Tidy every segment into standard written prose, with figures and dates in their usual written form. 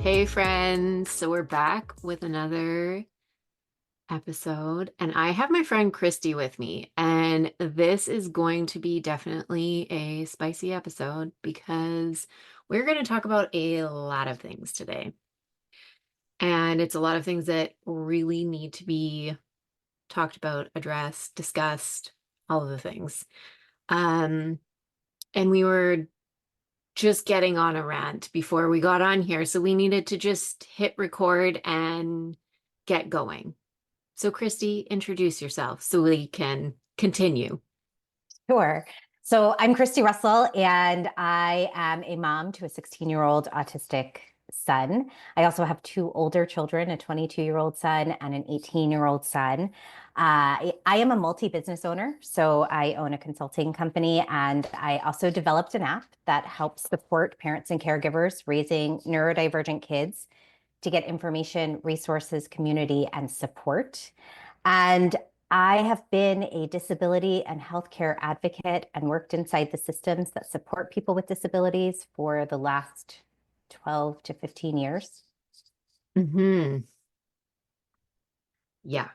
Hey friends, so we're back with another episode, and I have my friend Christy with me, and this is going to be definitely a spicy episode because we're going to talk about a lot of things today. And it's a lot of things that really need to be talked about, addressed, discussed, all of the things. Um, and we were just getting on a rant before we got on here, so we needed to just hit record and get going. So, Christy, introduce yourself so we can continue. Sure. So I'm Christy Russell, and I am a mom to a 16-year-old autistic son. I also have two older children, a 22-year-old son and an 18-year-old son. I am a multi-business owner, so I own a consulting company, and I also developed an app that helps support parents and caregivers raising neurodivergent kids to get information, resources, community, and support. And I have been a disability and healthcare advocate and worked inside the systems that support people with disabilities for the last 12 to 15 years. Hmm. Yeah.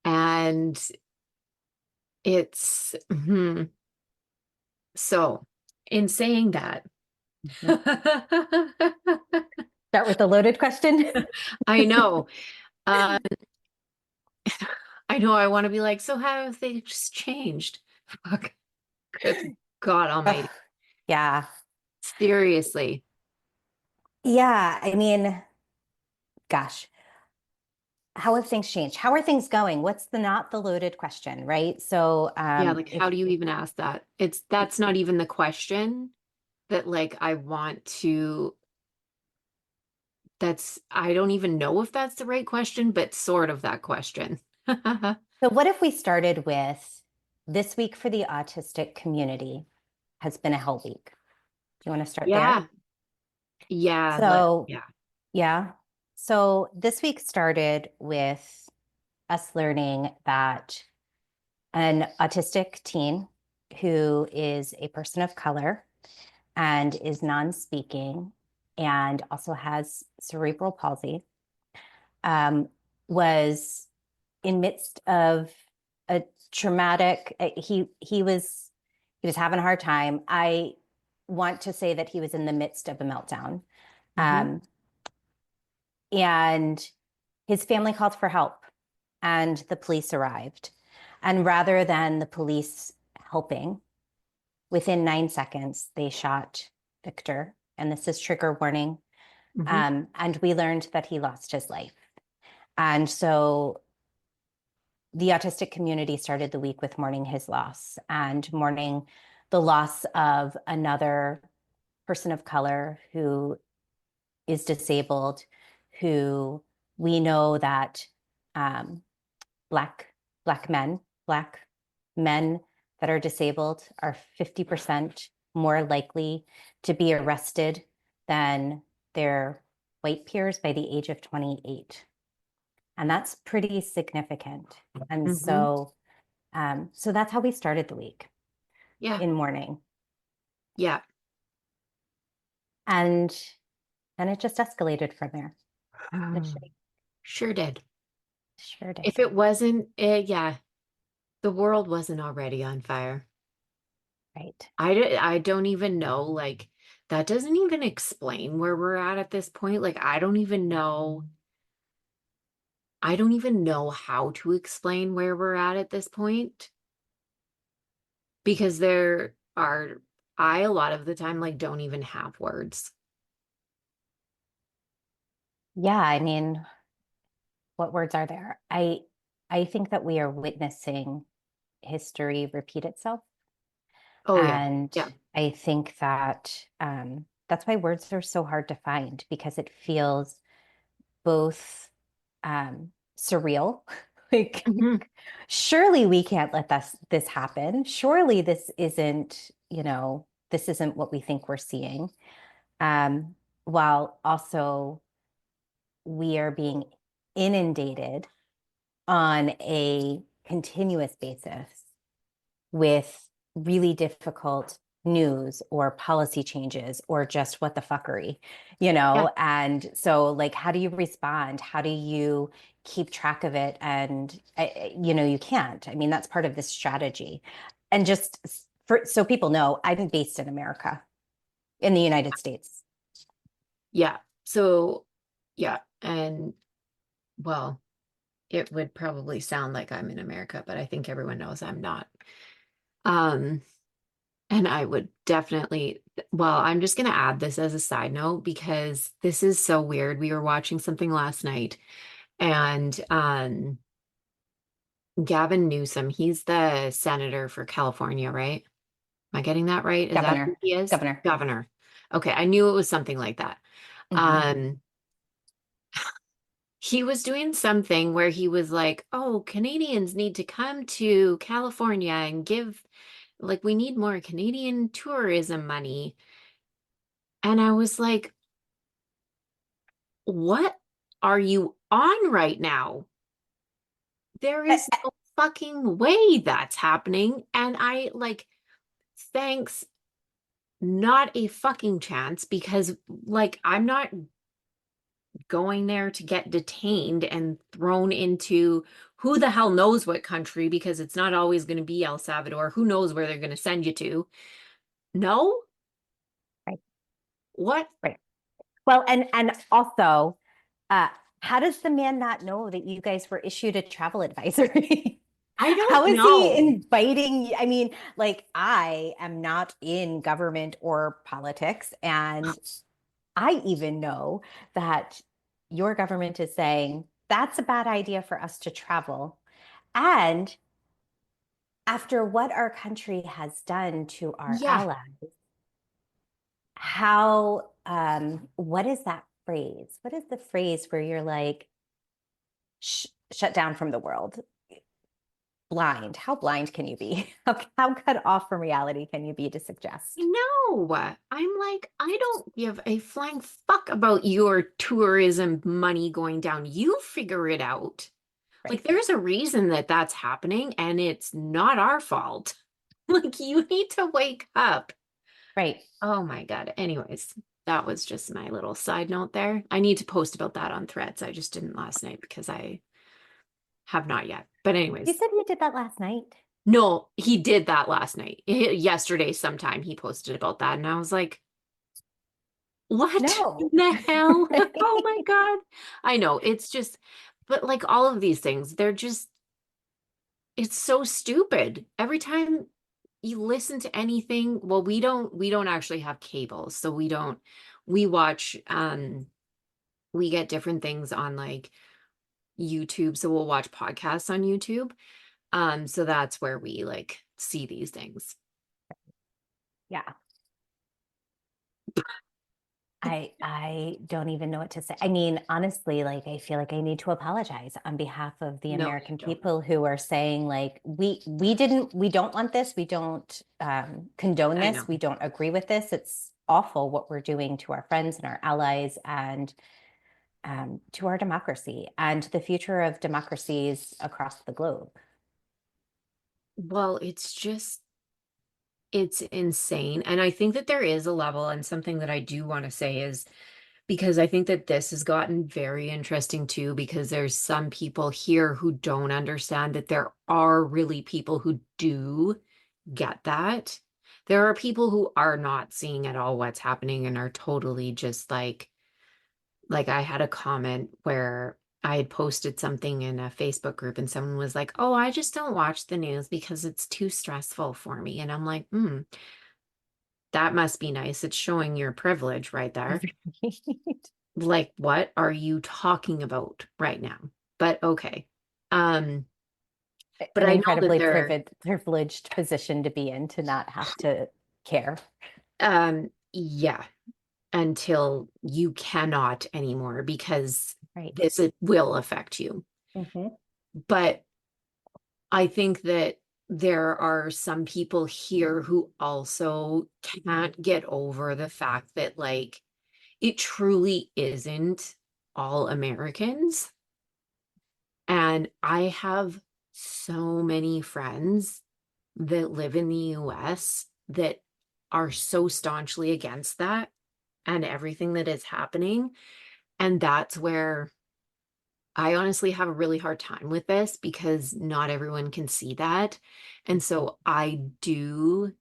And it's so in saying that, Mhm. Start with the loaded question. I know, uh, I know I want to be like, so how have they just changed? Fuck. Good God Ugh, Almighty. yeah. Seriously. Yeah. I mean, gosh, how have things changed? How are things going? What's the not the loaded question, right? So Yeah, like if how do you even ask that? That's not even the question that like I want to I don't even know if that's the right question, but sort of that question. so what if we started with this week for the autistic community has been a hell week. Do you want to start there? Yeah. Yeah, So, yeah. yeah. So this week started with us learning that an autistic teen who is a person of color and is non-speaking and also has cerebral palsy um, was in midst of a traumatic. He was having a hard time. I want to say that he was in the midst of a meltdown. Hmm. Um, and his family called for help, and the police arrived. And rather than the police helping, within 9 seconds, they shot Victor. And this is trigger warning. Hmm. And we learned that he lost his life. And so the autistic community started the week with mourning his loss and mourning the loss of another person of color who is disabled, who we know that um, black black men, black men that are disabled are 50% more likely to be arrested than their white peers by the age of 28. And that's pretty significant. And Hmm. so that's how we started the week Yeah. in mourning. Yeah. And then it just escalated from there. It Sure did. sure did. If it wasn't, yeah, the world wasn't already on fire. Right. I don't even know, like, that doesn't even explain where we're at this point. Like, I don't even know how to explain where we're at this point because I, a lot of the time, like, don't even have words. Yeah, I mean, what words are there? I think that we are witnessing history repeat itself. Oh, yeah. And Yeah. I think that that's why words are so hard to find because it feels both surreal. Like, Hmm. surely we can't let this happen. Surely this isn't what we think we're seeing. Um, while also we are being inundated on a continuous basis with really difficult news or policy changes or just what the fuckery, Yeah. And so, like, how do you respond? How do you keep track of it? And, you can't. I mean, that's part of this strategy. And just so people know, I'm based in America, in the United States. Yeah. So, yeah. And well, it would probably sound like I'm in America, but I think everyone knows I'm not. Um, and I would definitely, well, I'm just going to add this as a side note because this is so weird. We were watching something last night and Gavin Newsom, he's the senator for California, right? Am I getting that right? Is that who Governor, he is? governor. Governor. Okay, I knew it was something like that. Hmm. Um, he was doing something where he was like, "Oh, Canadians need to come to California and give, like, we need more Canadian tourism money." And I was like, "What are you on right now? There is no fucking way that's happening." And I like, thanks, not a fucking chance because, like, I'm not going there to get detained and thrown into who the hell knows what country because it's not always going to be El Salvador. Who knows where they're going to send you to? No? Right, What? right. Well, and also, uh, how does the man not know that you guys were issued a travel advisory? I How don't is he know. inviting you? I mean, like, I am not in government or politics, and I even know that your government is saying that's a bad idea for us to travel. And after what our country has done to our Yeah. allies, how, what is that phrase? What is the phrase where you're like, shut down from the world? Blind. How blind can you be? How cut off from reality can you be to suggest? No. I'm like, I don't give a flying fuck about your tourism money going down. You figure it out. Right, Like, there's a reason that that's happening, and it's not our fault. Like, you need to wake up. right. Oh my God. Anyways, that was just my little side note there. I need to post about that on Threads. I just didn't last night because I have not yet. But You anyways, said you did that last night. no, he did that last night. Yesterday sometime he posted about that and I was like, "What in No. the hell?" Oh my Right. God. I know, it's just but like all of these things, they're just it's so stupid. Every time you listen to anything, well, we don't actually have cable, so we watch we get different things on like YouTube. So we'll watch podcasts on YouTube. So that's where we like see these things. Yeah. I don't even know what to say. I mean, honestly, like I feel like I need to apologize on behalf of the No, you American don't. people who are saying like we don't want this, we don't condone I this, know. we don't agree with this. It's awful what we're doing to our friends and our allies and to our democracy and the future of democracies across the globe. Well, it's insane. And I think that there is a level, and something that I do want to say is because I think that this has gotten very interesting too, because there's some people here who don't understand that there are really people who do get that. There are people who are not seeing at all what's happening and are totally just like I had a comment where I had posted something in a Facebook group and someone was like, "Oh, I just don't watch the news because it's too stressful for me." And I'm like, that must be nice. It's showing your privilege right there. Like, what are you talking about right now? But okay. Um, but An I know that incredibly there, privileged position to be in to not have to care. yeah, until you cannot anymore because Right. this it will affect you. Hmm. But I think that there are some people here who also can't get over the fact that, like, it truly isn't all Americans. And I have so many friends that live in the US that are so staunchly against that and everything that is happening. And that's where I honestly have a really hard time with this because not everyone can see that. And so I do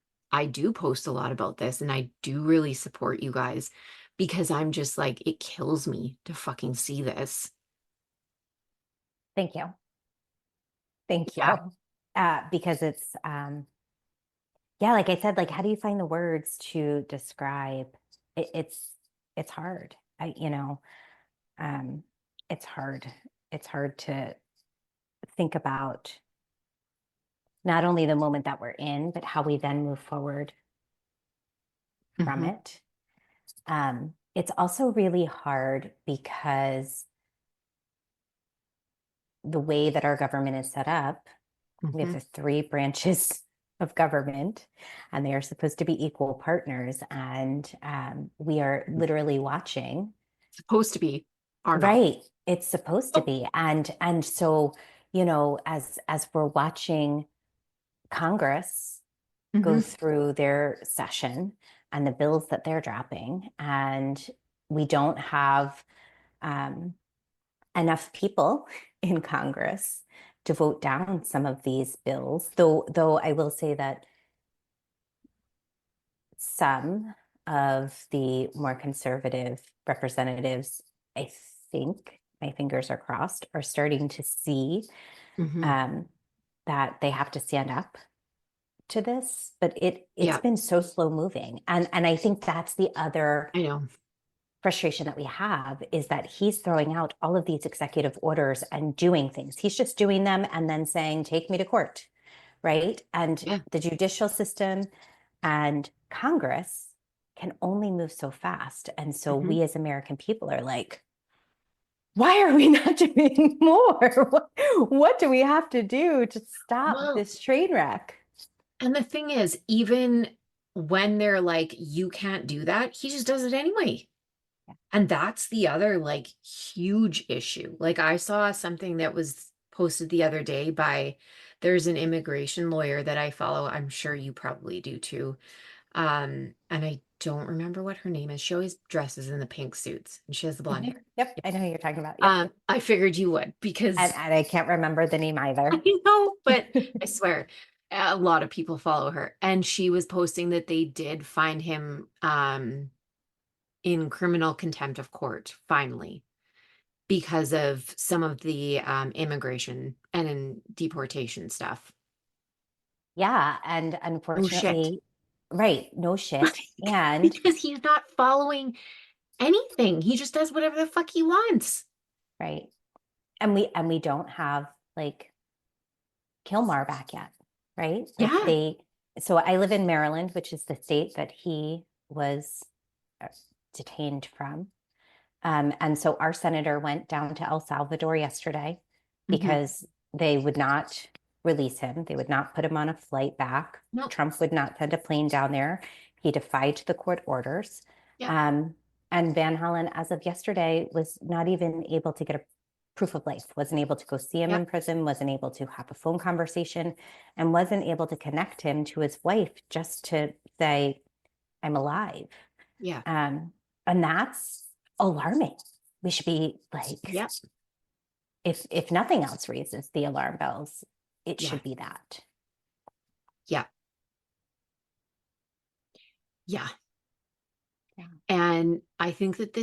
post a lot about this and I do really support you guys because I'm just like, it kills me to fucking see this. Thank you. Thank Yeah. you. Because it's, yeah, like I said, like, how do you find the words to describe it? It's hard. Um, it's hard. It's hard to think about not only the moment that we're in, but how we then move forward from Hmm. it. It's also really hard because the way that our government is set up, we have Hmm. the three branches of government, and they are supposed to be equal partners. And we are literally watching. Supposed to be, are not. Right. It's supposed to Oh. be. And so, as we're watching Congress go Hmm. through their session and the bills that they're dropping, and we don't have um, enough people in Congress to vote down some of these bills. Though I will say that some of the more conservative representatives, I think, my fingers are crossed, are starting to see Hmm. um, that they have to stand up to this, but it's Yeah, been so slow moving. And I think that's the other I know. frustration that we have, is that he's throwing out all of these executive orders and doing things. He's just doing them and then saying, take me to court, right? And Yeah. the judicial system and Congress can only move so fast. And so Hmm. we as American people are like, why are we not doing more? What do we have to do to stop Well, this train wreck? and the thing is, even when they're like, you can't do that, he just does it anyway. And that's the other like huge issue. Like I saw something that was posted the other day by there's an immigration lawyer that I follow. I'm sure you probably do too. And I don't remember what her name is. She always dresses in the pink suits and she has the blonde hair. Yep, I know who you're talking about. Yep. I figured you would because And I can't remember the name I either. know, but I swear a lot of people follow her. And she was posting that they did find him in criminal contempt of court finally because of some of the immigration and in deportation stuff. Yeah, and Oh shit. unfortunately, right, no shit. And Because he's not following anything. He just does whatever the fuck he wants. right. And we don't have like Kilmar back yet, right? Like Yeah. so I live in Maryland, which is the state that he was uh, detained from. And so our senator went down to El Salvador yesterday Hmm. because they would not release him. They would not put him on a flight back. No. Trump would not send a plane down there. He defied the court orders. Yep. Um, and Van Hollen, as of yesterday, was not even able to get a proof of life, wasn't able to go see him in Yep. prison, wasn't able to have a phone conversation, and wasn't able to connect him to his wife just to say, I'm alive. Yeah. Um, and that's alarming. We should be like, Yep. if nothing else raises the alarm bells, it Yeah. should be that. Yeah. Yeah. Yeah. And I think that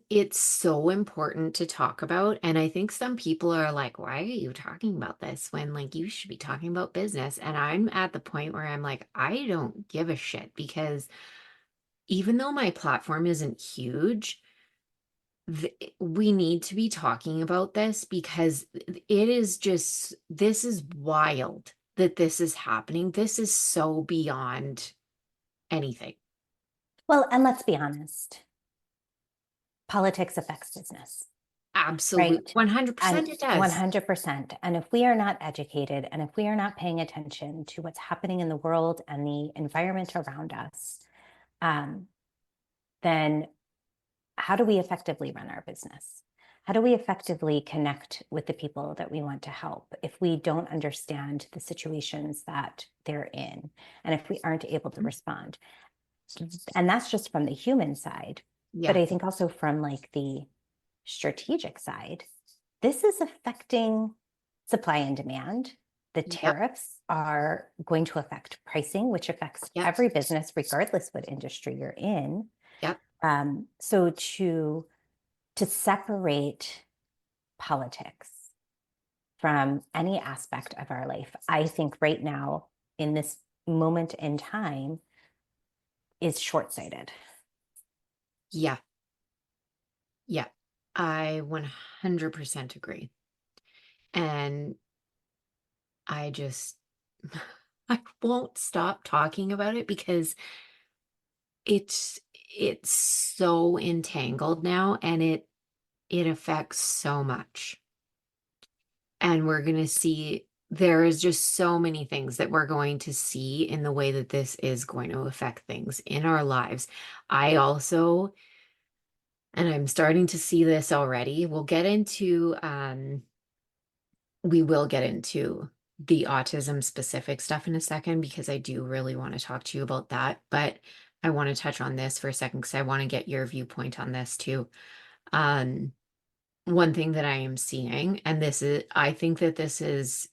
it's so important to talk about. And I think some people are like, why are you talking about this when like you should be talking about business? And I'm at the point where I'm like, I don't give a shit because even though my platform isn't huge, we need to be talking about this because it is just, this is wild that this is happening. This is so beyond anything. Well, and let's be honest, politics affects business, Absolute right? And 100% it does. 100%. And if we are not educated and if we are not paying attention to what's happening in the world and the environment around us, um, then how do we effectively run our business? How do we effectively connect with the people that we want to help if we don't understand the situations that they're in and if we aren't able to respond? And that's just from the human side. But Yeah. I think also from like the strategic side, this is affecting supply and demand. The Yep. tariffs are going to affect pricing, which affects Yep. every business, regardless what industry you're in. Yep. So to separate politics from any aspect of our life, I think right now in this moment in time is short-sighted. Yeah. Yeah. I 100% agree. And I just, I won't stop talking about it because it's it's so entangled now and it affects so much. And we're going to see there is just so many things that we're going to see in the way that this is going to affect things in our lives. I also, and I'm starting to see this already. We will get into the autism specific stuff in a second because I do really want to talk to you about that. But I want to touch on this for a second because I want to get your viewpoint on this too. Um, One thing that I am seeing, and I think that this is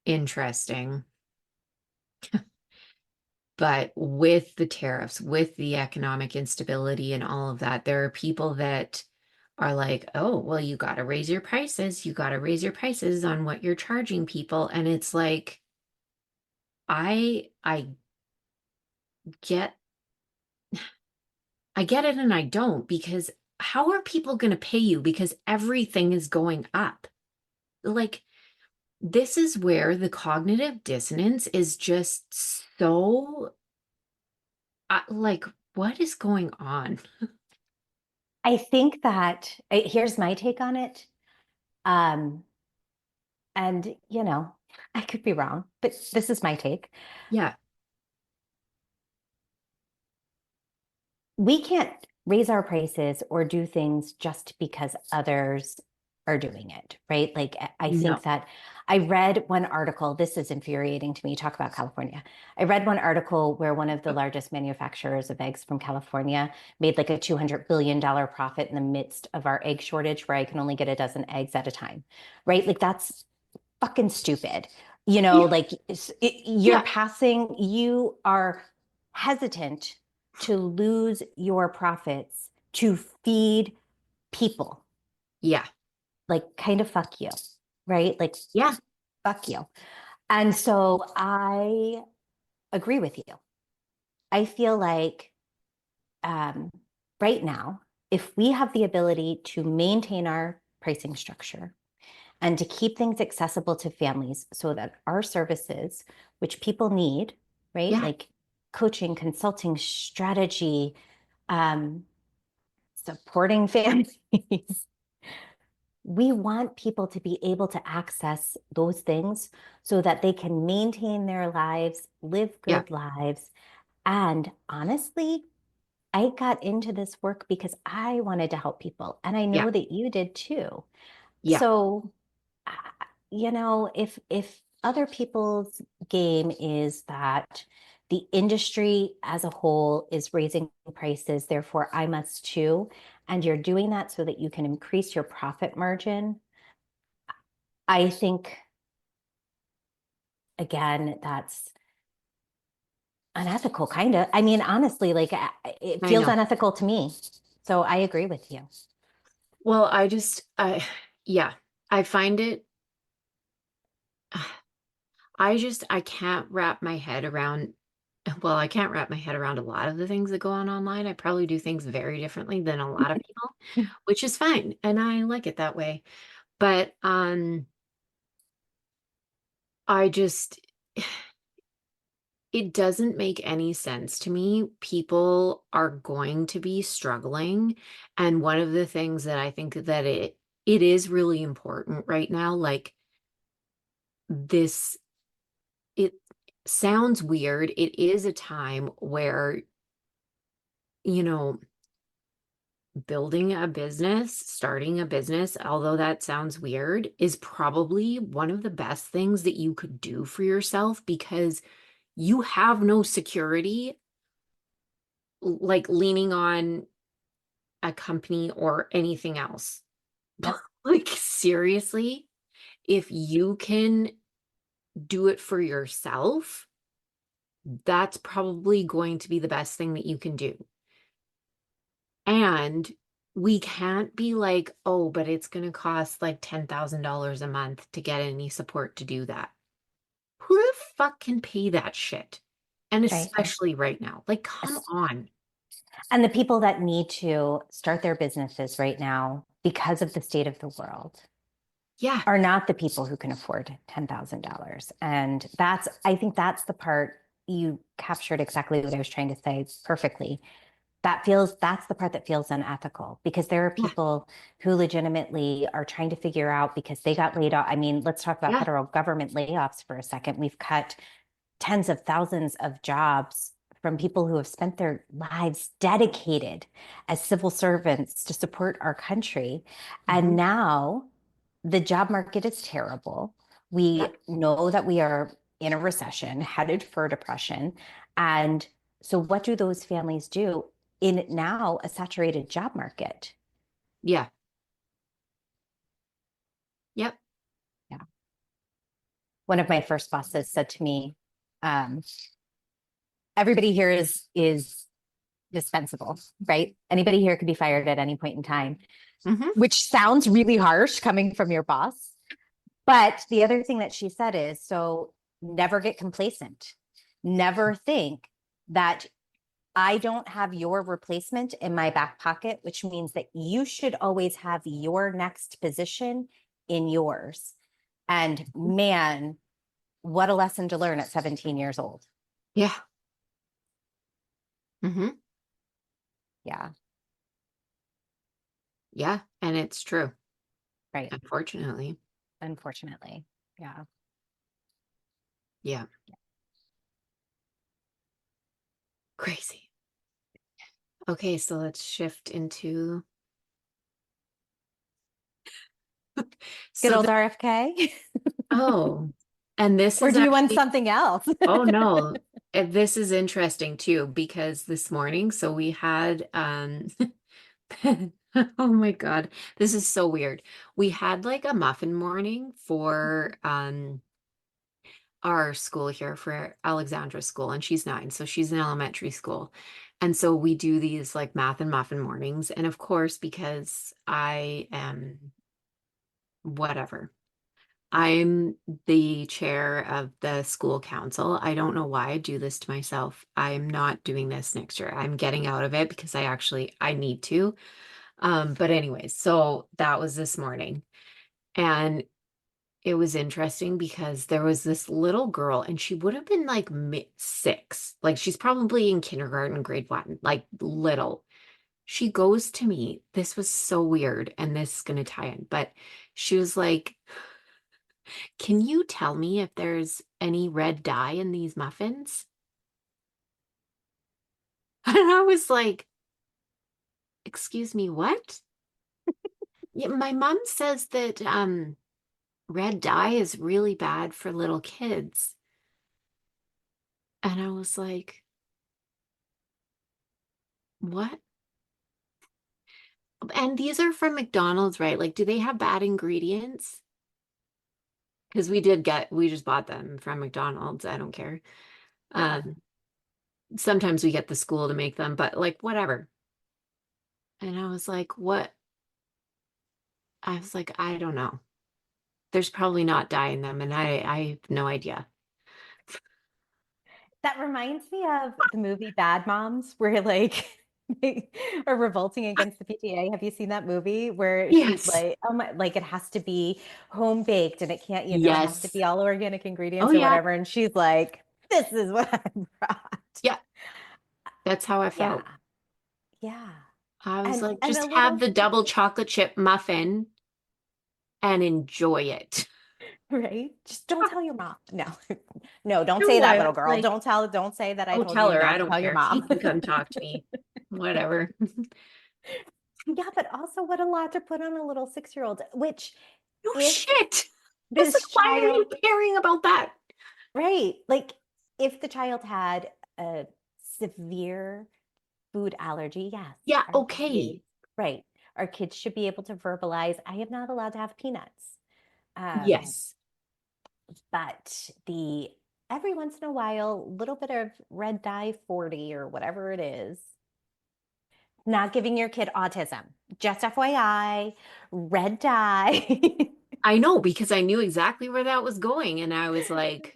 interesting, but with the tariffs, with the economic instability and all of that, there are people that are like, oh, well, you got to raise your prices. You got to raise your prices on what you're charging people. And it's like, I get I get it and I don't because how are people going to pay you because everything is going up? Like this is where the cognitive dissonance is just so like what is going on? I think that here's my take on it. Um, and, I could be wrong, but this is my take. Yeah. We can't raise our prices or do things just because others are doing it, right? Like, I No. think that I read one article. This is infuriating to me. Talk about California. I read one article where one of the largest manufacturers of eggs from California made like a $200 billion profit in the midst of our egg shortage, where I can only get a dozen eggs at a time, right? Like, that's fucking stupid. Yeah. Like Yeah. you are hesitant to lose your profits to feed people. Yeah. Like, kind of fuck you, right? Like, Yeah. fuck you. And so I agree with you. I feel like um, right now, if we have the ability to maintain our pricing structure, and to keep things accessible to families so that our services, which people need, right? Yeah. Like coaching, consulting, strategy, um, supporting families, we want people to be able to access those things so that they can maintain their lives, live Yeah. good lives. And honestly, I got into this work because I wanted to help people. And I Yeah. know that you did too. Yeah. So if other people's game is that the industry as a whole is raising prices, therefore I must too, and you're doing that so that you can increase your profit margin, I think, again, that's unethical, kind of. I mean, honestly, like it I feels know. unethical to me. So I agree with you. Well, yeah, I find it, I can't wrap my head around, well, I can't wrap my head around a lot of the things that go on online. I probably do things very differently than a lot of people, which is fine. And I like it that way. But, I just, it doesn't make any sense to me. People are going to be struggling. And one of the things that I think that it is really important right now, like this, it sounds weird. It is a time where, you know, building a business, starting a business, although that sounds weird, is probably one of the best things that you could do for yourself because you have no security like leaning on a company or anything else. Yep. Like, seriously, if you can do it for yourself, that's probably going to be the best thing that you can do. And we can't be like, oh, but it's going to cost like $10,000 a month to get any support to do that. Who the fuck can pay that shit? And Right. especially right now, like, come on. And the people that need to start their businesses right now because of the state of the world Yeah, are not the people who can afford $10,000. And I think that's the part you captured exactly what I was trying to say perfectly. That's the part that feels unethical because there are yeah, people who legitimately are trying to figure out because they got laid off. I mean, let's talk about yeah. federal government layoffs for a second. We've cut tens of thousands of jobs from people who have spent their lives dedicated as civil servants to support our country. And Mhm. now the job market is terrible. Yeah, We know that we are in a recession, headed for depression. And so, what do those families do in now a saturated job market? yeah, yep. Yeah. One of my first bosses said to me, um, everybody here is dispensable, right? Anybody here could be fired at any point in time, Hmm. which sounds really harsh coming from your boss. But the other thing that she said is so never get complacent. Never think that I don't have your replacement in my back pocket, which means that you should always have your next position in yours. And man, what a lesson to learn at 17 years old. Yeah. Hmm. Yeah, Yeah. And it's true, right. unfortunately. Unfortunately. Yeah. Yeah. Crazy. Okay, so let's shift into Good so old the, RFK. oh, and this Or is do you want actually, something else? oh no, this is interesting too, because this morning, so we had oh my God, this is so weird. We had like a muffin morning for our school here for Alexandra's school, and she's 9, so she's in elementary school. And so we do these like math and muffin mornings. And of course, because I am whatever, I'm the chair of the school council. I don't know why I do this to myself. I'm not doing this next year. I'm getting out of it because I need to. But anyways, so that was this morning. And it was interesting because there was this little girl and she would have been like mid 6. Like she's probably in kindergarten, grade 1, like little. She goes to me. This was so weird and this is going to tie in, but she was like, "Can you tell me if there's any red dye in these muffins?" And I was like, "Excuse me, what?" Yeah, my mom says that red dye is really bad for little kids. And I was like, "What?" And these are from McDonald's, right? Like, do they have bad ingredients? Because we just bought them from McDonald's. I don't care. Um, Sometimes we get the school to make them, but like, whatever. And I was like, what? I was like, I don't know. There's probably not dye in them, and I have no idea. That reminds me of the movie Bad Moms, where like they are revolting against the PTA. Have you seen that movie where she's Yes. like, oh my, like it has to be home baked and it can't, it has to Yes. be all organic Oh, ingredients or yeah. whatever. And she's like, this is what I brought. Yeah. That's how I Yeah. felt. Yeah. I was like, And just a have little, the double chocolate chip muffin and enjoy it. right? Just don't tell your mom. No, no, don't say No, that, I little girl. like, don't say that I oh, told tell you her. I not to don't tell your care. She mom. can come talk to me. Whatever. Yeah, but also what a lot to put on a little 6-year-old, which No if shit. It's like, this why are you child, caring about that? right, like if the child had a severe food allergy, yes. Yeah, Our kids, okay. right. Our kids should be able to verbalize, I am not allowed to have peanuts. Um, Yes. but the every once in a while, little bit of red dye 40 or whatever it is, not giving your kid autism. Just FYI, red dye. I know because I knew exactly where that was going. And I was like,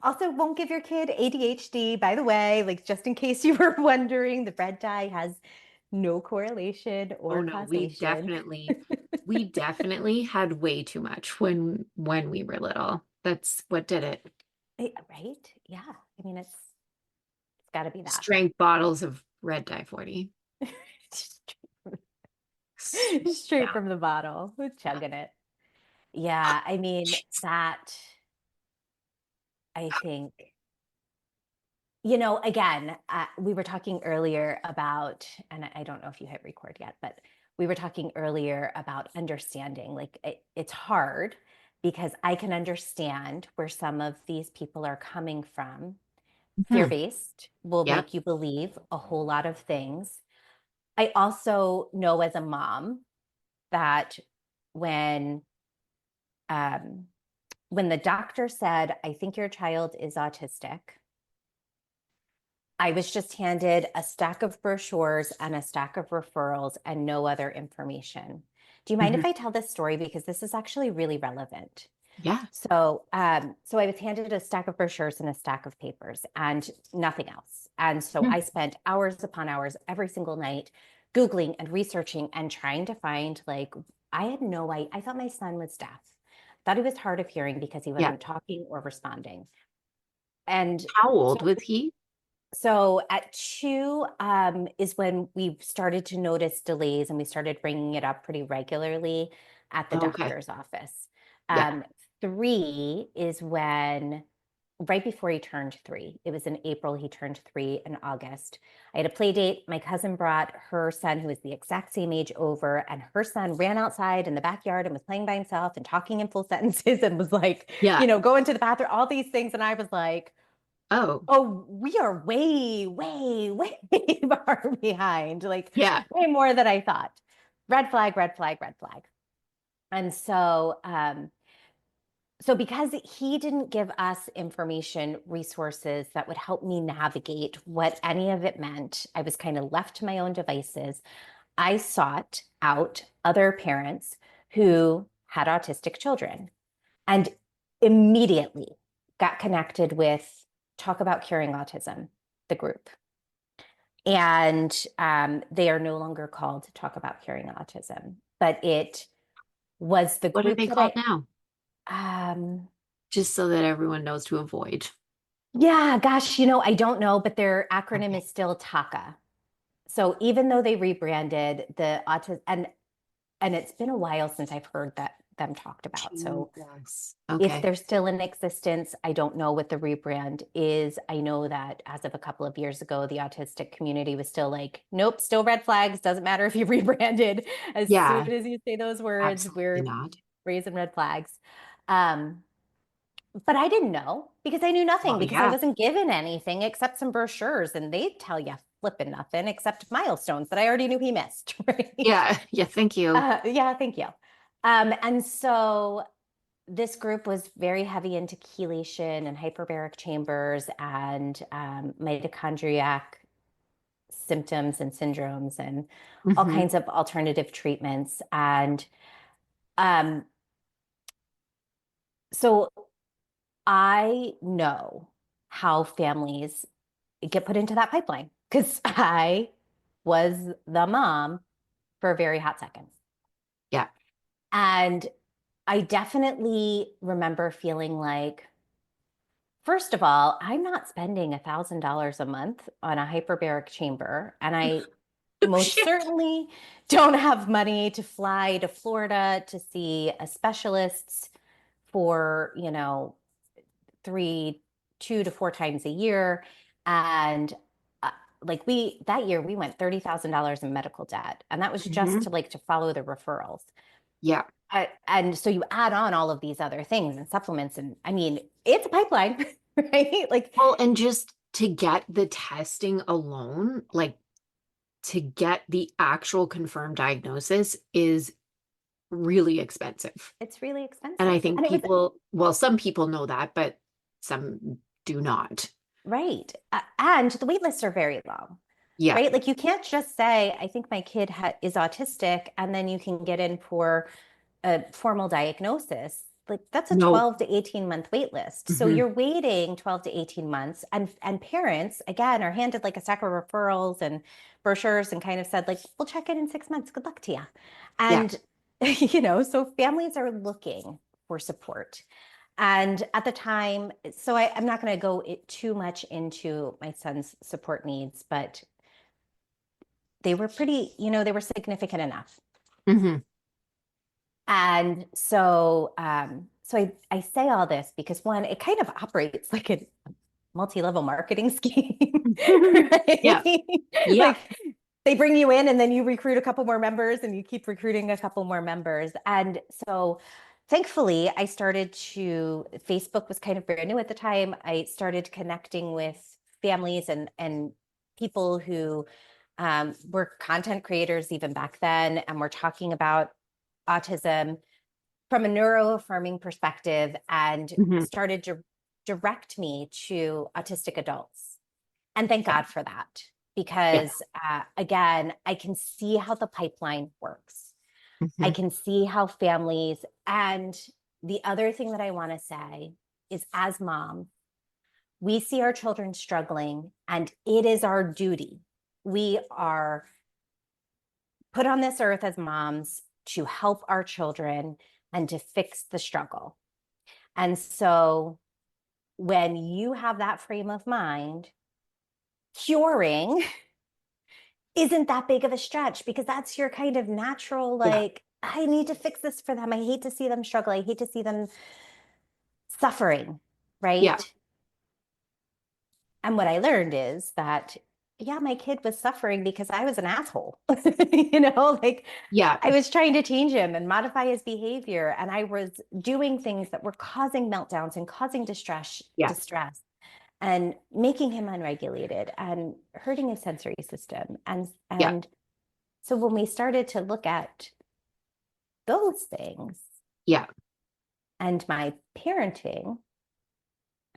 Also, won't give your kid ADHD, by the way, like just in case you were wondering, the red dye has no correlation oh or no, causation. we definitely had way too much when we were little. That's what did it. Right? Yeah. I mean, it's got to be that. Strength bottles of red dye 40. Straight Yeah. from the bottle, Yeah. chugging it. Yeah, I mean, Jeez. that I think, again, we were talking earlier about, and I don't know if you hit record yet, but we were talking earlier about understanding. Like it's hard because I can understand where some of these people are coming from. Mhm. Fear-based will Yep. make you believe a whole lot of things. I also know as a mom that when um, when the doctor said, I think your child is autistic, I was just handed a stack of brochures and a stack of referrals and no other information. Do you mind Mhm. if I tell this story? Because this is actually really relevant. Yeah. So I was handed a stack of brochures and a stack of papers and nothing else. And so Hmm. I spent hours upon hours every single night Googling and researching and trying to find, like, I had no idea. I thought my son was deaf. Thought he was hard of hearing because he Yeah. wasn't talking or responding. And How old so was he? so at 2 is when we started to notice delays and we started bringing it up pretty regularly at the Okay. doctor's office. Yeah. 3 is when, right before he turned 3, it was in April, he turned 3 in August. I had a play date. My cousin brought her son, who was the exact same age, over, and her son ran outside in the backyard and was playing by himself and talking in full sentences and was like, Yeah. going to the bathroom, all these things. And I was like, Oh, oh, we are way, way, way far behind, like yeah. way more than I thought. Red flag, red flag, red flag. And so because he didn't give us information, resources that would help me navigate what any of it meant, I was kind of left to my own devices. I sought out other parents who had autistic children and immediately got connected with Talk About Curing Autism, the group. And they are no longer called Talk About Curing Autism, but it was the What are group they that called now? um, Just so that everyone knows to avoid. yeah, gosh, I don't know, but their acronym Okay. is still TACA. So even though they rebranded the autism, and it's been a while since I've heard them talked about. So Jesus. if Okay. they're still in existence, I don't know what the rebrand is. I know that as of a couple of years ago, the autistic community was still like, nope, still red flags. Doesn't matter if you rebranded. As soon Yeah, as you say those words, absolutely we're not. raising red flags. Um, but I didn't know because I knew nothing Well, because I yeah. wasn't given anything except some brochures, and they tell you flipping nothing except milestones that I already knew he missed, right? Yeah. Yeah. Thank you. Yeah, thank you. And so this group was very heavy into chelation and hyperbaric chambers and mitochondriac symptoms and syndromes and all Hmm. kinds of alternative treatments. And um, so I know how families get put into that pipeline because I was the mom for a very hot second. Yeah. And I definitely remember feeling like, first of all, I'm not spending $1,000 a month on a hyperbaric chamber, and I Oh, most shit. certainly don't have money to fly to Florida to see a specialist for, 3, 2 to 4 times a year. And uh, like that year we went $30,000 in medical debt, and that was just Hmm. to follow the referrals. Yeah. And so you add on all of these other things and supplements, and I mean, it's a pipeline, right? Like, Well, and just to get the testing alone, like to get the actual confirmed diagnosis is really expensive. It's really And I expensive. think And it was people, well, some people know that, but some do not. right. And the wait lists are very long, Yeah. right? Like you can't just say, I think my kid is autistic, and then you can get in for a formal diagnosis. Like that's a No. 12 to 18-month wait list. So Hmm. you're waiting 12 to 18 months. And parents, again, are handed like a stack of referrals and brochures and kind of said, like, we'll check in 6 months. Good luck to you. Yeah. And, so families are looking for support. And at the time, so I'm not going to go too much into my son's support needs, but they were pretty, they were significant enough. Hmm. And so I say all this because one, it kind of operates like a multi-level marketing scheme, Yeah. right? Yeah. Like they bring you in and then you recruit a couple more members and you keep recruiting a couple more members. And so thankfully Facebook was kind of brand new at the time. I started connecting with families and people who were content creators even back then, and we're talking about autism from a neuroaffirming perspective, and Hmm. started to direct me to autistic adults. And thank Yeah. God for that, Yeah. because again, I can see how the pipeline works. I Hmm. can see how families, and the other thing that I want to say is, as moms, we see our children struggling, and it is our duty. We are put on this earth as moms to help our children and to fix the struggle. And so when you have that frame of mind, curing isn't that big of a stretch, because that's your kind of natural, Yeah. like, I need to fix this for them. I hate to see them struggle. I hate to see them suffering, Yeah. right? And what I learned is that, yeah, my kid was suffering because I was an asshole, like Yeah. I was trying to change him and modify his behavior. And I was doing things that were causing meltdowns and causing Yeah. distress and making him unregulated and hurting his sensory system. And Yeah. and so when we started to look at those things Yeah. and my parenting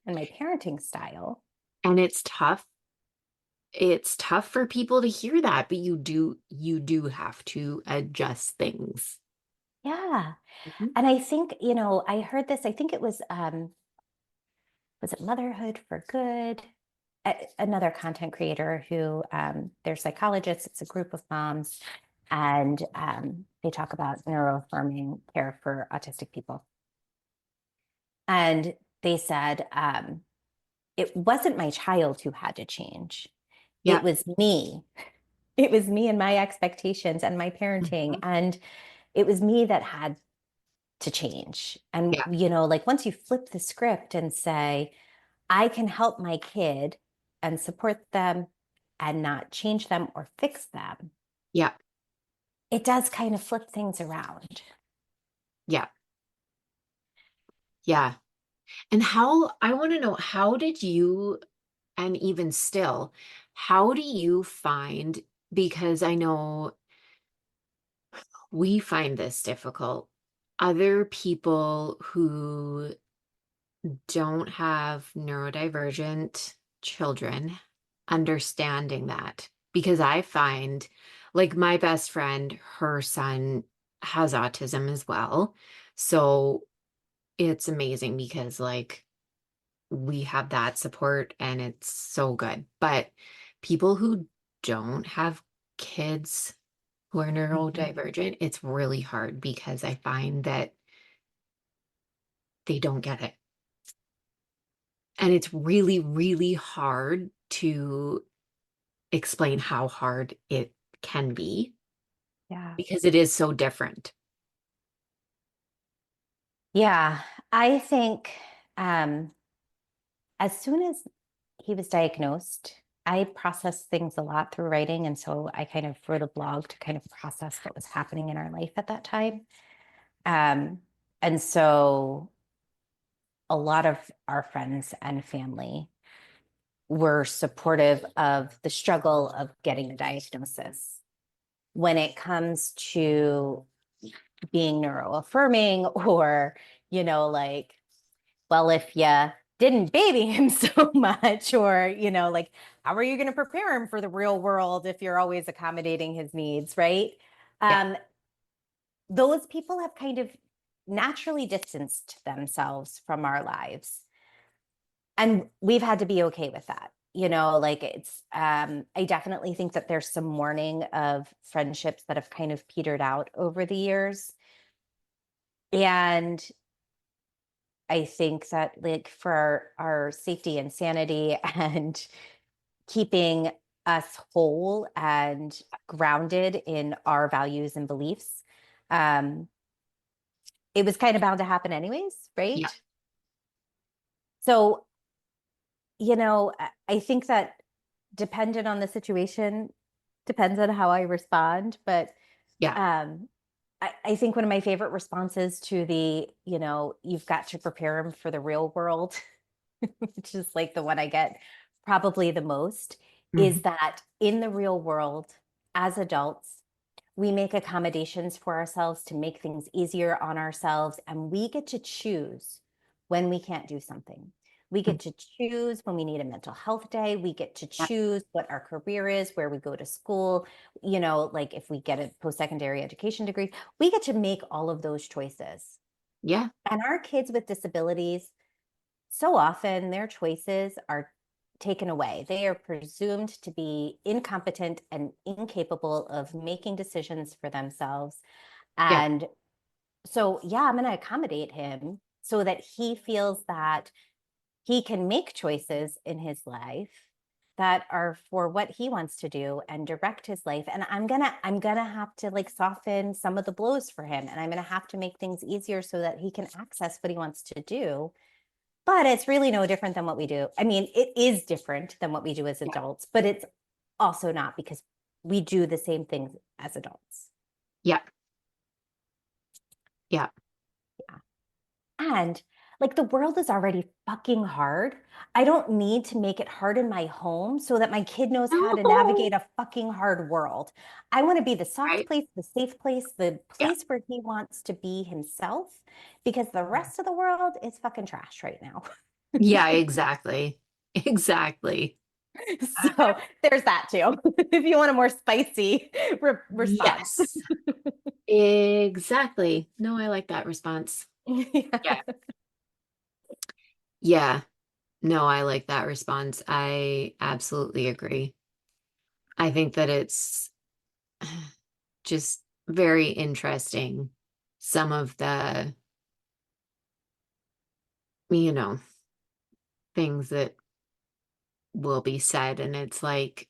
and my parenting style, And it's tough. It's tough for people to hear that, but you do have to adjust things. yeah. Mhm. And I think, I heard this, I think it was it Motherhood for Good? Another content creator who, they're psychologists, it's a group of moms, and they talk about neuroaffirming care for autistic people. And they said, it wasn't my child who had to change. It Yeah. was me. It was me and my expectations and my parenting. Mhm. And it was me that had to change. And, Yeah. like once you flip the script and say, I can help my kid and support them and not change them or fix them, Yeah. it does kind of flip things around. Yeah. Yeah. And I want to know, how did you, and even still, how do you find, because I know we find this difficult, other people who don't have neurodivergent children understanding that? Because I find, like, my best friend, her son has autism as well. So it's amazing because, like, we have that support and it's so good. But people who don't have kids who are Mhm. neurodivergent, it's really hard because I find that they don't get it. And it's really, really hard to explain how hard it can be Yeah. because it is so different. Yeah. I think as soon as he was diagnosed, I processed things a lot through writing. And so I kind of wrote a blog to kind of process what was happening in our life at that time. Um, and so a lot of our friends and family were supportive of the struggle of getting a diagnosis. When it comes to being neuroaffirming or, like, well, if you didn't baby him so much, or, like, how are you going to prepare him for the real world if you're always accommodating his needs, right? Yeah. Um, those people have kind of naturally distanced themselves from our lives. And we've had to be okay with that. Like I definitely think that there's some mourning of friendships that have kind of petered out over the years. And I think that, like, for our safety and sanity and keeping us whole and grounded in our values and beliefs, um, it was kind of bound to happen anyways, Yeah. right? So, I think that dependent on the situation, depends on how I respond. But Yeah. um, I think one of my favorite responses to the, you've got to prepare him for the real world, which is like the one I get probably the most, is Mhm. that in the real world, as adults, we make accommodations for ourselves to make things easier on ourselves, and we get to choose when we can't do something. We Mhm. get to choose when we need a mental health day. We get to Yeah. choose what our career is, where we go to school, like if we get a post-secondary education degree, we get to make all of those choices. Yeah. And our kids with disabilities, so often their choices are taken away. They are presumed to be incompetent and incapable of making decisions for themselves. Yeah. And so, yeah, I'm going to accommodate him so that he feels that he can make choices in his life that are for what he wants to do and direct his life. And I'm going to have to, like, soften some of the blows for him, and I'm going to have to make things easier so that he can access what he wants to do. But it's really no different than what we do. I mean, it is different than what we do as Yeah. adults, but it's also not, because we do the same things as adults. Yeah. Yeah. Yeah. And, like, the world is already fucking hard. I don't need to make it hard in my home so that my kid knows how to No. navigate a fucking hard world. I want to be the soft Right. place, the safe place, the Yeah. place where he wants to be himself, because the rest of the world is fucking trash right now. Yeah, exactly. Exactly. So there's that too, if you want a more spicy response. Yes. Exactly. No, I like that response. Yeah. Yeah. Yeah. No, I like that response. I absolutely agree. I think that it's just very interesting. Some of the, you know, things that will be said. And it's like,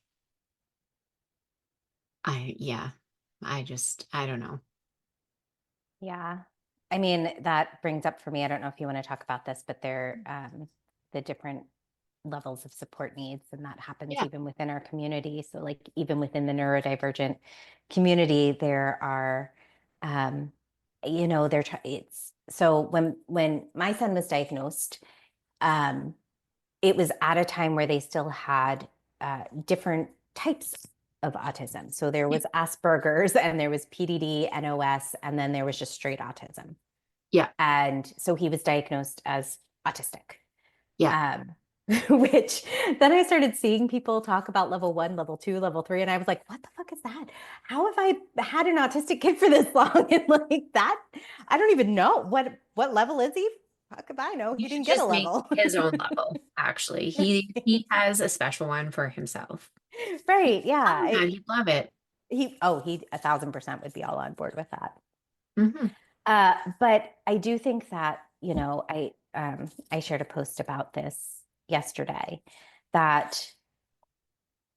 yeah, I don't know. Yeah. I mean, that brings up for me, I don't know if you want to talk about this, but the different levels of support needs, and that happens Yeah. even within our community. So, like, even within the neurodivergent community, there are, um, it's so when my son was diagnosed, um, it was at a time where they still had different types of autism. So there Yeah. was Asperger's, and there was PDD, NOS, and then there was just straight autism. Yeah. And so he was diagnosed as autistic. Yeah. Um, which then I started seeing people talk about level 1, level 2, level 3. And I was like, what the fuck is that? How have I had an autistic kid for this long? And, like, that, I don't even know what level is he? How could I know? You He should didn't get a just make level. his own level, actually. He has a special one for himself. Right. Yeah. And he'd love it. He 1,000% would be all on board with that. Hmm. But I do think that, I shared a post about this yesterday, that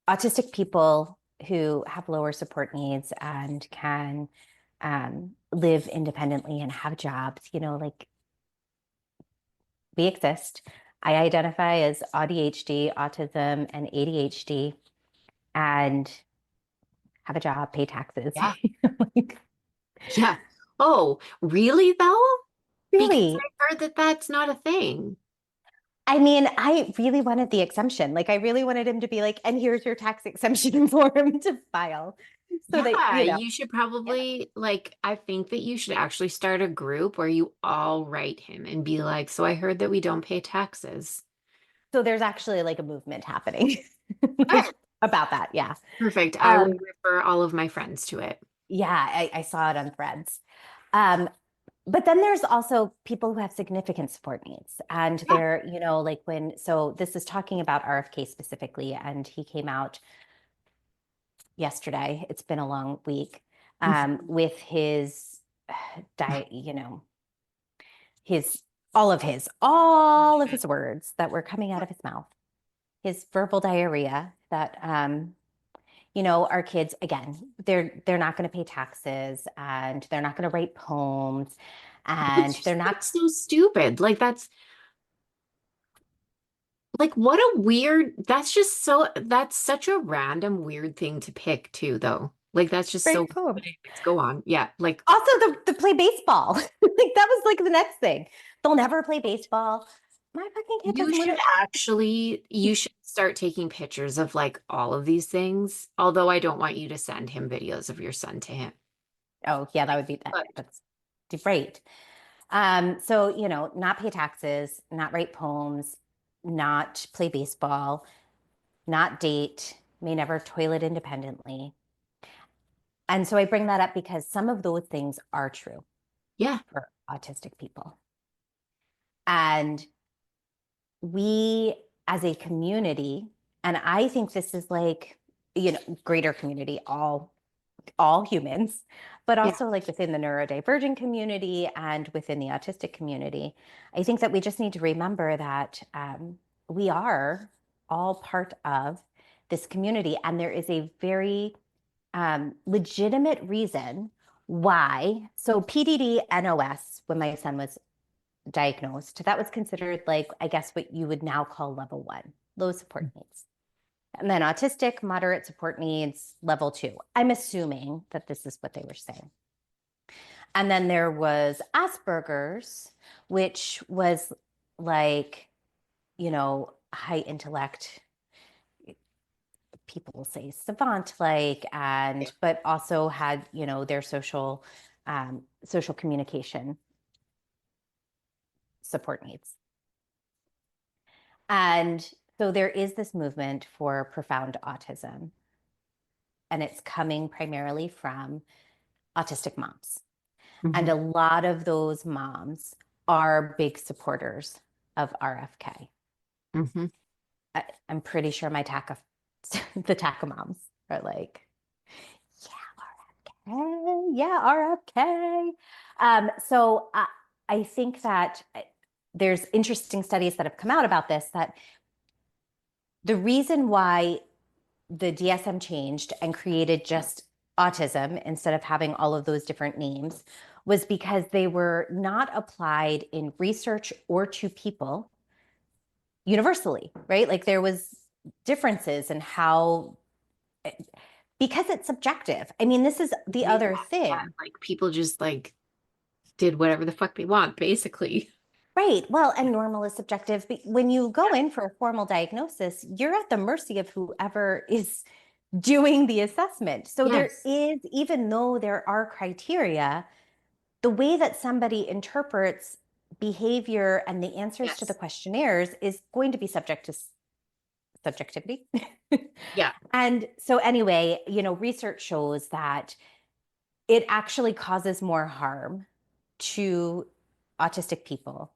autistic people who have lower support needs and can live independently and have jobs, like, we exist. I identify as ADHD, autism, and ADHD, and have a job, pay taxes. Yeah. Like, Yeah. Oh, really though? Because really? I've heard that that's not a thing. I mean, I really wanted the exemption. Like, I really wanted him to be like, and here's your tax exemption form to file so that, Yeah, you know, you should yeah. probably like, I think that you should actually start a group where you all write him and be like, so I heard that we don't pay taxes. So there's actually like a movement happening Ah, about that. Yeah. perfect. I will Um, refer all of my friends to it. yeah, I saw it on Threads. Um, but then there's also people who have significant support needs. And Yeah. they're, you know, like so this is talking about RFK specifically, and he came out yesterday. It's been a long week Mhm. with his diet, you know, his all of his words that were coming out of his mouth, his verbal diarrhea that you know, our kids, again, they're not going to pay taxes and they're not going to write poems Which and they're just not like so stupid. Like that's like what a weird, that's such a random weird thing to pick too, though. Like that's just so, write poems. anyways, go on. Yeah, like Also, the play baseball. Like that was like the next thing. They'll never play baseball. My fucking kid you doesn't want should to. actually, you should start taking pictures of like all of these things. Although I don't want you to send him videos of your son to him. Oh, yeah, that would be that. But That's great. So, you know, not pay taxes, not write poems, not play baseball, not date, may never toilet independently. And so I bring that up because some of those things are true yeah. for autistic people. And we as a community, and I think this is like, you know, greater community, all humans, but Yeah. also like within the neurodivergent community and within the autistic community. I think that we just need to remember that we are all part of this community, and there is a very legitimate reason why. So PDD NOS, when my son was diagnosed, that was considered like, I guess, what you would now call level one, low support needs. And then autistic, moderate support needs, level two. I'm assuming that this is what they were saying. And then there was Asperger's, which was like, you know, high intellect, people will say savant like, and but also had, you know, their social communication support needs. And so there is this movement for profound autism, and it's coming primarily from autistic moms. And Hmm. a lot of those moms are big supporters of RFK. Hmm. I'm pretty sure the TACA moms are like, yeah, RFK, yeah, RFK. I think that there's interesting studies that have come out about this, that the reason why the DSM changed and created just autism instead of having all of those different names was because they were not applied in research or to people universally, right? Like there was differences in how, because it's subjective. I mean, this is the Yeah. other Yeah. thing. Like people just like did whatever the fuck they want, basically. Right. Well, and normal is subjective. But when you go in for a formal diagnosis, you're at the mercy of whoever is doing the assessment. So there Yes. is, even though there are criteria, the way that somebody interprets behavior and the answers to the Yes. questionnaires is going to be subject to subjectivity. Yeah. And so, anyway, you know, research shows that it actually causes more harm to autistic people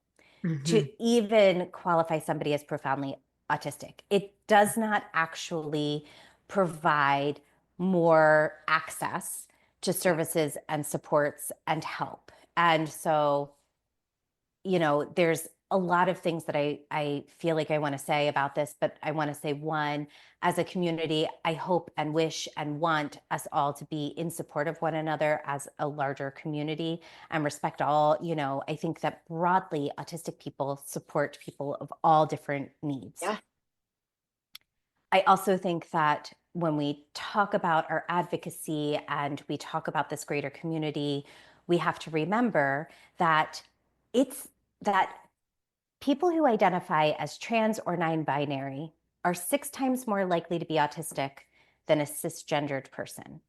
to Hmm. even qualify somebody as profoundly autistic. It does not actually provide more access to services and supports and help. And so, you know, there's a lot of things that I feel like I want to say about this, but I want to say, one, as a community, I hope and wish and want us all to be in support of one another as a larger community and respect all, you know, I think that broadly autistic people support people of all different needs. Yeah. I also think that when we talk about our advocacy and we talk about this greater community, we have to remember that it's that People who identify as trans or non-binary are 6 times more likely to be autistic than a cisgendered person.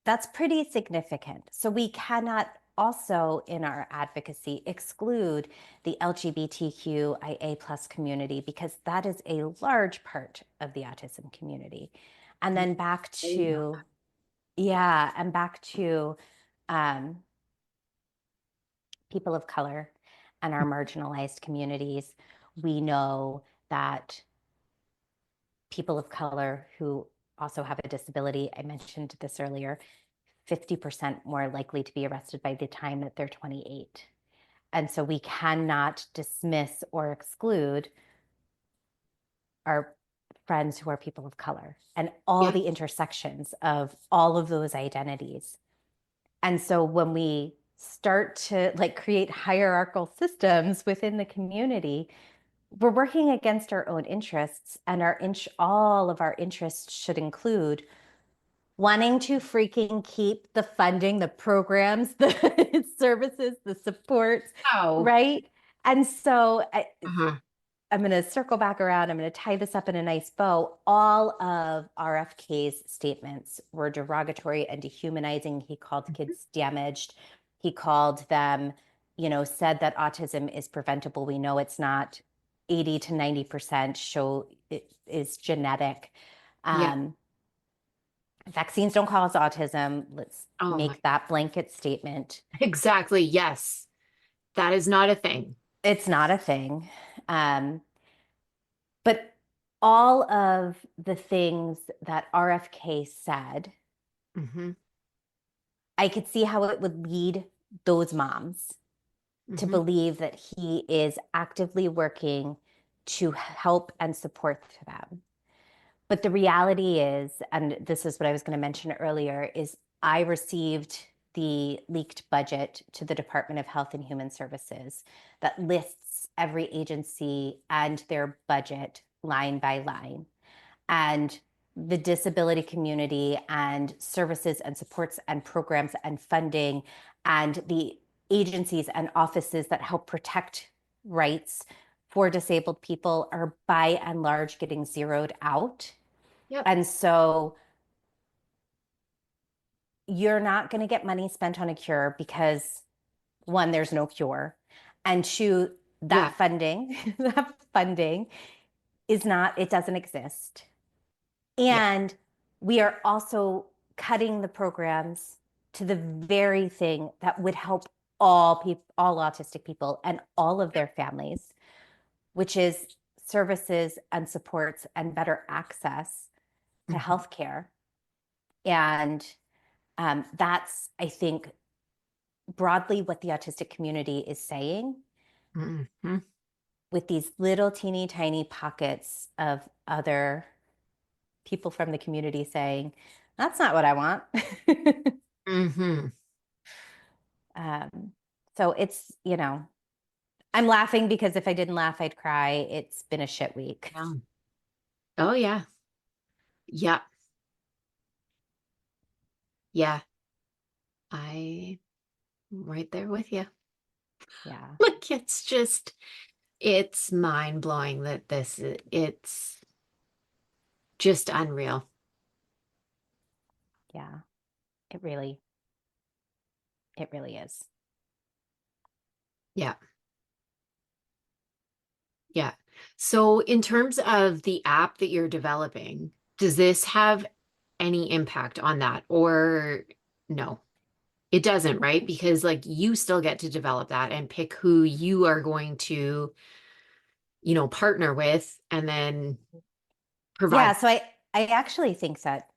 That's pretty significant. So we cannot also in our advocacy exclude the LGBTQIA plus community because that is a large part of the autism community. And then back I didn't know to, yeah, and back to um, people of color and our that. marginalized communities, we know that people of color who also have a disability, I mentioned this earlier, 50% more likely to be arrested by the time that they're 28. And so we cannot dismiss or exclude our friends who are people of color and all Yeah. the intersections of all of those identities. And so when we start to like create hierarchical systems within the community, we're working against our own interests, and all of our interests should include wanting to freaking keep the funding, the programs, the services, the supports, Wow. right? And so Uh-huh. I'm going to circle back around. I'm going to tie this up in a nice bow. All of RFK's statements were derogatory and dehumanizing. He called kids damaged. He called them, said that autism is preventable. We know it's not. 80 to 90% show it is genetic. Yeah. Um, Vaccines don't cause autism. Let's Oh my. make that blanket statement. Exactly. Yes. That is not a thing. It's not a thing. Um, but all of the things that RFK said, Mm-hmm. I could see how it would lead those moms to Mm-hmm. believe that he is actively working to help and support them. But the reality is, and this is what I was going to mention earlier, is I received the leaked budget to the Department of Health and Human Services that lists every agency and their budget line by line. And the disability community and services and supports and programs and funding and the agencies and offices that help protect rights for disabled people are by and large getting zeroed out. Yep. And so you're not going to get money spent on a cure because one, there's no cure. And two, Yeah. that funding is not, it doesn't exist. Yeah. And we are also cutting the programs to the very thing that would help all people, all autistic people and all of their families, which is services and supports and better access to Mm-hmm. healthcare. And that's, I think, broadly what the autistic community is saying, Mm-hmm. with these little teeny tiny pockets of other people from the community saying, that's not what I want. Mm-hmm. um, so it's, I'm laughing because if I didn't laugh, I'd cry. It's been a shit week. Yeah. Oh yeah. Yeah. Yeah. I'm right there with you. Yeah. Like it's mind blowing that it's just unreal. Yeah. It really is. Yeah. Yeah. So in terms of the app that you're developing, does this have any impact on that or no? It doesn't, right? Because like you still get to develop that and pick who you are going to, partner with and then provide. Yeah. So I actually think that,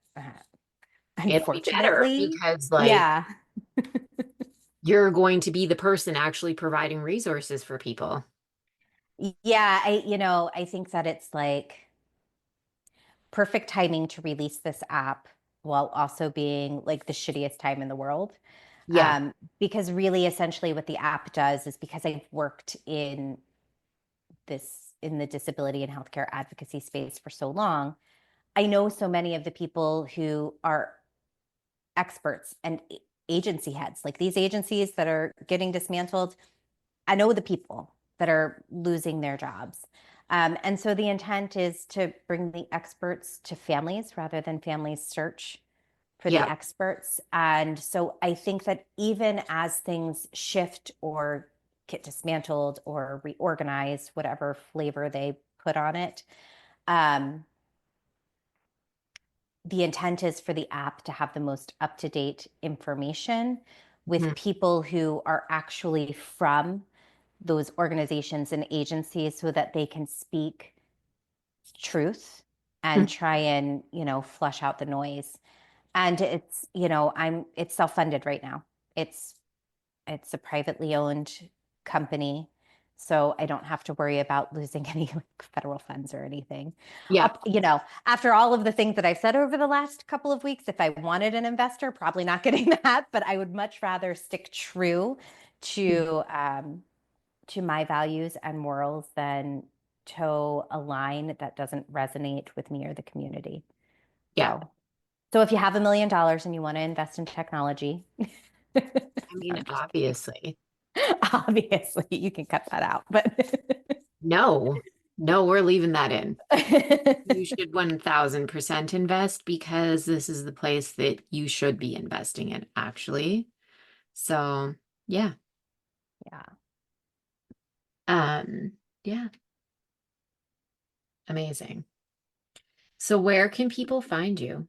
It'll be better unfortunately, because like yeah. you're going to be the person actually providing resources for people. Yeah, I think that it's like perfect timing to release this app while also being like the shittiest time in the world. Yeah. Because really, essentially, what the app does is because I've worked in the disability and healthcare advocacy space for so long, I know so many of the people who are experts and agency heads, like these agencies that are getting dismantled. I know the people that are losing their jobs. And so the intent is to bring the experts to families rather than families search for the Yeah. experts. And so I think that even as things shift or get dismantled or reorganized, whatever flavor they put on it, um, the intent is for the app to have the most up-to-date information with Mhm. people who are actually from those organizations and agencies so that they can speak truth and try and, flush out the noise. And it's self-funded right now. It's it's a privately owned company, so I don't have to worry about losing any like federal funds or anything. Yeah. After all of the things that I've said over the last couple of weeks, if I wanted an investor, probably not getting that, but I would much rather stick true to my values and morals than toe a line that doesn't resonate with me or the community. Yeah. So if you have $1 million and you want to invest in technology, I mean, I'm just kidding. obviously. Obviously, you can cut that out, but No, no, we're leaving that in. You should 1000% invest because this is the place that you should be investing in, actually. So, yeah. yeah. Um, yeah, amazing. So where can people find you?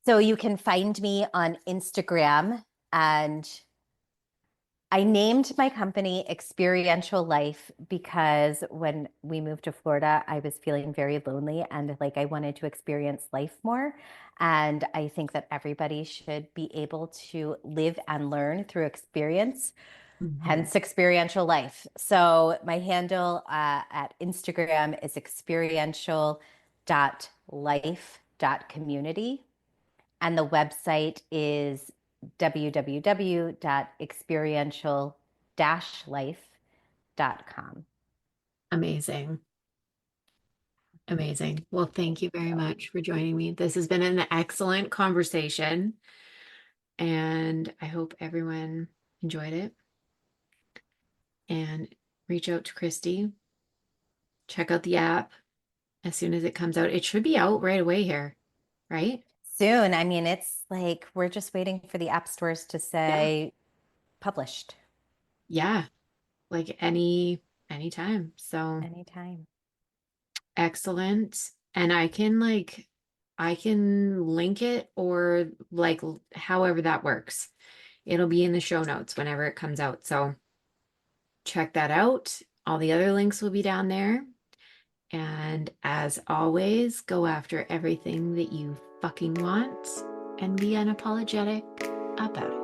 So you can find me on Instagram, and I named my company Experiential Life because when we moved to Florida, I was feeling very lonely and like I wanted to experience life more. And I think that everybody should be able to live and learn through experience, Mhm. hence Experiential Life. So my handle at Instagram is experiential.life.community. And the website is www.experiential-life.com. Amazing. Amazing. Well, thank you very much for joining me. This has been an excellent conversation, and I hope everyone enjoyed it. And reach out to Christy. Check out the app as soon as it comes out. It should be out right away here, right? Soon. I mean, it's like we're just waiting for the app stores to Yeah. say published Yeah. Like anytime. So anytime. excellent. And I can link it or like however that works. It'll be in the show notes whenever it comes out. So check that out. All the other links will be down there. And as always, go after everything that you fucking want and be unapologetic about it.